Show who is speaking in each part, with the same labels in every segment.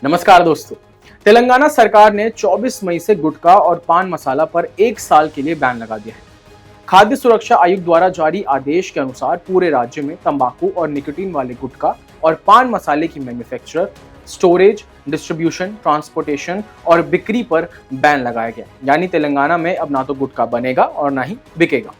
Speaker 1: नमस्कार दोस्तों। तेलंगाना सरकार ने 24 मई से गुटखा और पान मसाला पर 1 साल के लिए बैन लगा दिया है। खाद्य सुरक्षा आयुक्त द्वारा जारी आदेश के अनुसार पूरे राज्य में तंबाकू और निकोटीन वाले गुटखा और पान मसाले की मैन्युफैक्चर, स्टोरेज, डिस्ट्रीब्यूशन, ट्रांसपोर्टेशन और बिक्री पर बैन लगाया गया। यानी तेलंगाना में अब ना तो गुटखा बनेगा और ना ही बिकेगा।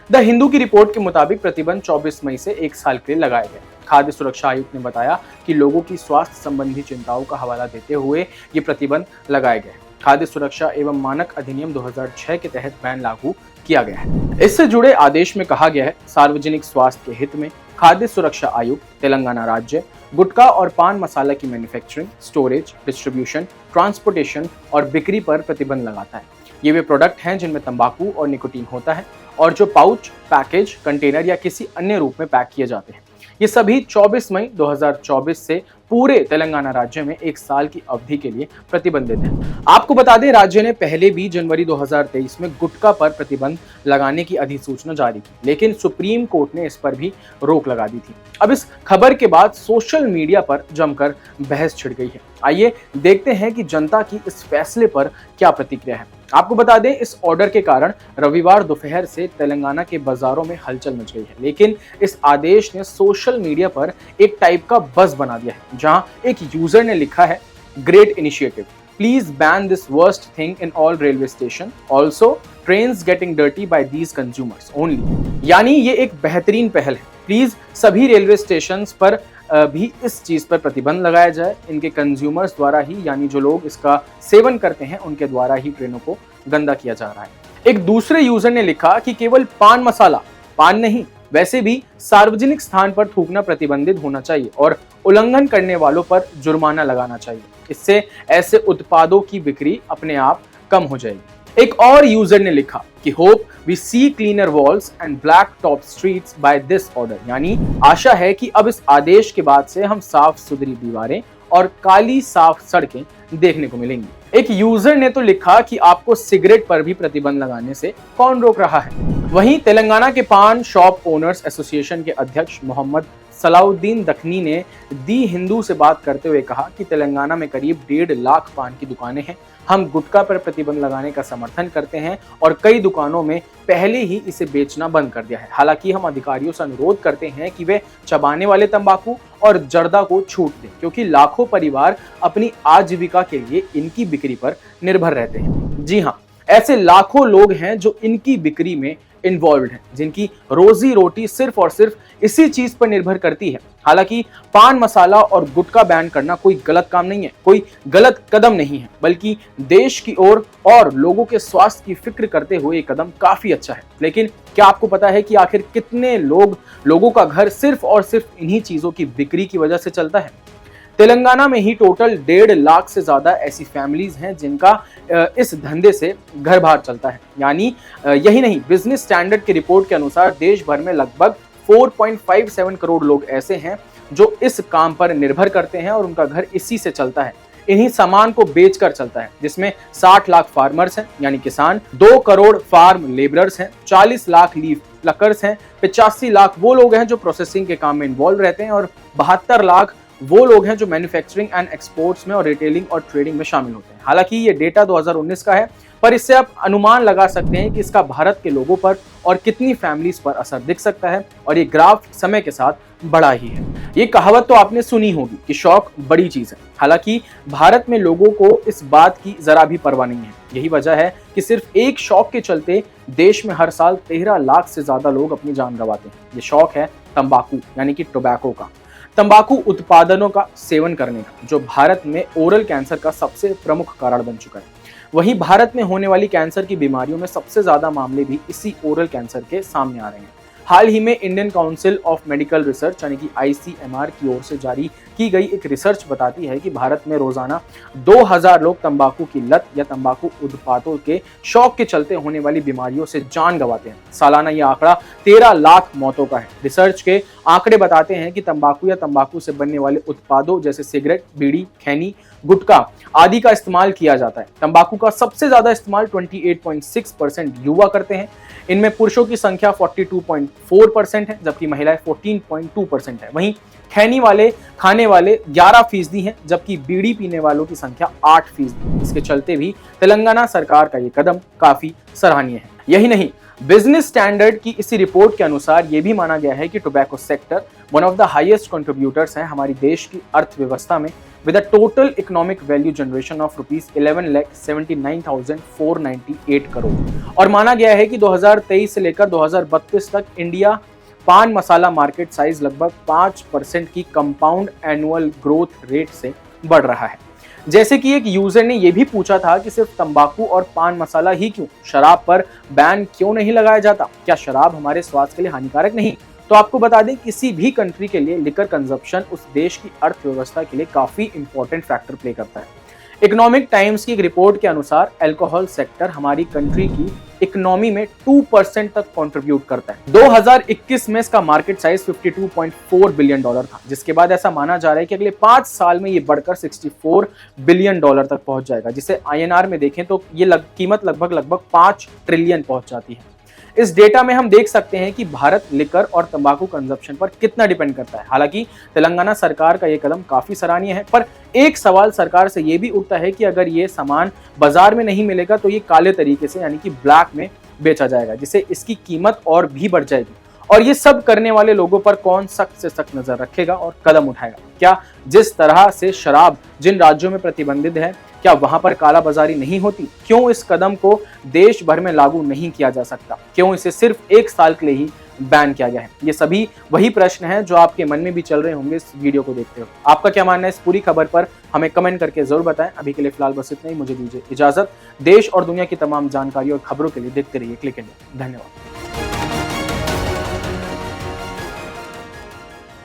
Speaker 1: द हिंदू की रिपोर्ट के मुताबिक प्रतिबंध 24 मई से 1 साल के लिए लगाया गया। खाद्य सुरक्षा आयुक्त ने बताया कि लोगों की स्वास्थ्य संबंधी चिंताओं का हवाला देते हुए ये प्रतिबंध लगाए गए। खाद्य सुरक्षा एवं मानक अधिनियम 2006 के तहत बैन लागू किया गया है। इससे जुड़े आदेश में कहा गया है, सार्वजनिक स्वास्थ्य के हित में खाद्य सुरक्षा आयुक्त तेलंगाना राज्य गुटखा और पान मसाला की मैन्युफैक्चरिंग, स्टोरेज, डिस्ट्रीब्यूशन, ट्रांसपोर्टेशन और बिक्री पर प्रतिबंध लगाता है। ये वे प्रोडक्ट हैं जिनमें तंबाकू और निकोटीन होता है और जो पाउच, पैकेज, कंटेनर या किसी अन्य रूप में पैक किए जाते हैं। ये सभी 24 मई 2024 से पूरे तेलंगाना राज्य में 1 साल की अवधि के लिए प्रतिबंधित है। आपको बता दें, राज्य ने पहले भी जनवरी 2023 में गुटखा पर प्रतिबंध लगाने की अधिसूचना जारी की, लेकिन सुप्रीम कोर्ट ने इस पर भी रोक लगा दी थी। अब इस खबर के बाद सोशल मीडिया पर जमकर बहस छिड़ गई है। आइए देखते हैं कि जनता की इस फैसले पर क्या प्रतिक्रिया है। आपको बता दें, इस ऑर्डर के कारण रविवार दोपहर से तेलंगाना के बाजारों में हलचल मच गई है, लेकिन इस आदेश ने सोशल मीडिया पर एक टाइप का बज़ बना दिया है, जहां एक यूजर ने लिखा है, great initiative, please ban this worst thing in all railway station, also trains getting dirty by these consumers only. यानी ये एक बेहतरीन पहल है, प्लीज सभी रेलवे स्टेशन पर भी इस चीज पर प्रतिबंध लगाया जाए। इनके कंज्यूमर्स द्वारा ही, यानी जो लोग इसका सेवन करते हैं, उनके द्वारा ही ट्रेनों को गंदा किया जा रहा है। एक दूसरे यूजर ने लिखा कि केवल पान मसाला, पान नहीं, वैसे भी सार्वजनिक स्थान पर थूकना प्रतिबंधित होना चाहिए और उल्लंघन करने वालों पर जुर्माना लगाना चाहिए। इससे ऐसे उत्पादों की बिक्री अपने आप कम हो जाएगी। एक और यूजर ने लिखा कि hope we see cleaner walls and black top streets by this order, यानी आशा है कि अब इस आदेश के बाद से हम साफ सुथरी दीवारें और काली साफ सड़कें देखने को मिलेंगी। एक यूजर ने तो लिखा कि आपको सिगरेट पर भी प्रतिबंध लगाने से कौन रोक रहा है। वहीं तेलंगाना के पान शॉप ओनर्स एसोसिएशन के अध्यक्ष मोहम्मद सलाउद्दीन दखनी ने दी हिंदू से बात करते हुए कहा कि तेलंगाना में करीब 1.5 लाख पान की दुकानें हैं। हम गुटखा पर प्रतिबंध लगाने का समर्थन करते हैं और कई दुकानों में पहले ही इसे बेचना बंद कर दिया है। हालांकि हम अधिकारियों से अनुरोध करते हैं कि वे चबाने वाले तंबाकू और जर्दा को छूट दें, क्योंकि लाखों परिवार अपनी आजीविका के लिए इनकी बिक्री पर निर्भर रहते हैं। जी हाँ, ऐसे लाखों लोग हैं जो इनकी बिक्री में इन्वॉल्व हैं, जिनकी रोजी रोटी सिर्फ और सिर्फ इसी चीज पर निर्भर करती है। हालांकि पान मसाला और गुटखा बैन करना कोई गलत काम नहीं है, कोई गलत कदम नहीं है, बल्कि देश की ओर और लोगों के स्वास्थ्य की फिक्र करते हुए ये कदम काफी अच्छा है। लेकिन क्या आपको पता है कि आखिर कितने लोगों का घर सिर्फ और सिर्फ इन्हीं चीजों की बिक्री की वजह से चलता है? तेलंगाना में ही टोटल 1.5 लाख से ज्यादा ऐसी फैमिलीज हैं जिनका इस धंधे से घर बार चलता है। यानी यही नहीं, बिजनेस स्टैंडर्ड की रिपोर्ट के अनुसार देश भर में लगभग 4.57 करोड़ लोग ऐसे हैं जो इस काम पर निर्भर करते हैं और उनका घर इसी से चलता है, इन्हीं सामान को बेचकर चलता है, जिसमें 60 लाख फार्मर्स हैं यानी किसान, 2 करोड़ फार्म लेबरर्स हैं, 40 लाख लीफ प्लकर्स हैं, 85 लाख वो लोग हैं जो प्रोसेसिंग के काम में इन्वॉल्व रहते हैं और 72 लाख वो लोग हैं जो मैन्युफैक्चरिंग एंड एक्सपोर्ट्स में और रिटेलिंग और ट्रेडिंग में शामिल होते हैं। हालांकि ये डेटा 2019 का है, पर इससे आप अनुमान लगा सकते हैं कि इसका भारत के लोगों पर और कितनी फैमिलीज पर असर दिख सकता है, और ये ग्राफ समय के साथ बड़ा ही है। ये कहावत तो आपने सुनी होगी कि शौक बड़ी चीज है। हालांकि भारत में लोगों को इस बात की जरा भी परवाह नहीं है। यही वजह है कि सिर्फ एक शौक के चलते देश में हर साल 13 लाख से ज्यादा लोग अपनी जान गंवाते हैं। ये शौक है तंबाकू यानी कि टोबैको का, तंबाकू उत्पादनों का सेवन करने का, जो भारत में ओरल कैंसर का सबसे प्रमुख कारण बन चुका है। वहीं भारत में होने वाली कैंसर की बीमारियों में सबसे ज्यादा मामले भी इसी ओरल कैंसर के सामने आ रहे हैं। हाल ही में Indian council of medical research यानी कि ICMR की ओर से जारी की गई एक रिसर्च बताती है कि भारत में रोजाना 2000 लोग तंबाकू की लत या तंबाकू उत्पादों के शौक के चलते होने वाली बीमारियों से जान गंवाते हैं। सालाना यह आंकड़ा 13 लाख मौतों का है। रिसर्च के आंकड़े बताते हैं कि तंबाकू या तंबाकू से बनने वाले उत्पादों जैसे सिगरेट, बीड़ी, खैनी, गुटखा आदि का इस्तेमाल किया जाता है। तंबाकू का सबसे ज्यादा इस्तेमाल 28.6% युवा करते हैं। इनमें पुरुषों की संख्या 42.4% है, जबकि महिलाएं 14.2% है। वहीं खैनी वाले खाने वाले 11% हैं, जबकि बीड़ी पीने वालों की संख्या 8%। इसके चलते भी तेलंगाना सरकार का ये कदम काफी सराहनीय है। यही नहीं, बिजनेस स्टैंडर्ड की इसी रिपोर्ट के अनुसार यह भी माना गया है कि tobacco sector one of the highest contributors है हमारी देश की अर्थव्यवस्था में, with a total economic value generation of ₹11,79,498 crore. और माना गया है कि 2023 से लेकर 2032 तक इंडिया पान मसाला मार्केट साइज लगभग 5% की कंपाउंड एनुअल ग्रोथ रेट से बढ़ रहा है। जैसे कि एक यूजर ने यह भी पूछा था कि सिर्फ तंबाकू और पान मसाला ही क्यों, शराब पर बैन क्यों नहीं लगाया जाता, क्या शराब हमारे स्वास्थ्य के लिए हानिकारक नहीं? तो आपको बता दें, किसी भी कंट्री के लिए लिकर कंजप्शन उस देश की अर्थव्यवस्था के लिए काफी इंपॉर्टेंट फैक्टर प्ले करता है। इकोनॉमिक टाइम्स की एक रिपोर्ट के अनुसार अल्कोहल सेक्टर हमारी कंट्री की इकोनॉमी में 2% तक कंट्रीब्यूट करता है। 2021 में इसका मार्केट साइज $52.4 बिलियन था, जिसके बाद ऐसा माना जा रहा है कि अगले 5 साल में ये बढ़कर $64 बिलियन तक पहुंच जाएगा, जिसे INR में देखें तो ये कीमत लगभग 5 ट्रिलियन पहुंच जाती है। इस डेटा में हम देख सकते हैं कि भारत लिकर और तंबाकू कंजप्शन पर कितना डिपेंड करता है। हालांकि तेलंगाना सरकार का यह कदम काफी सराहनीय है, पर एक सवाल सरकार से यह भी उठता है कि अगर ये सामान बाजार में नहीं मिलेगा तो ये काले तरीके से यानी कि ब्लैक में बेचा जाएगा, जिससे इसकी कीमत और भी बढ़ जाएगी। और ये सब करने वाले लोगों पर कौन सख्त से सख्त नजर रखेगा और कदम उठाएगा? क्या जिस तरह से शराब जिन राज्यों में प्रतिबंधित है, क्या वहां पर कालाबाजारी नहीं होती? क्यों इस कदम को देश भर में लागू नहीं किया जा सकता? क्यों इसे सिर्फ 1 साल के लिए ही बैन किया गया है? ये सभी वही प्रश्न हैं जो आपके मन में भी चल रहे होंगे इस वीडियो को देखते हो। आपका क्या मानना है इस पूरी खबर पर? हमें कमेंट करके जरूर बताएं। अभी के लिए फिलहाल बस इतना ही, मुझे दीजिए इजाजत। देश और दुनिया की तमाम जानकारी और खबरों के लिए देखते रहिए क्लिक इंडिया। धन्यवाद।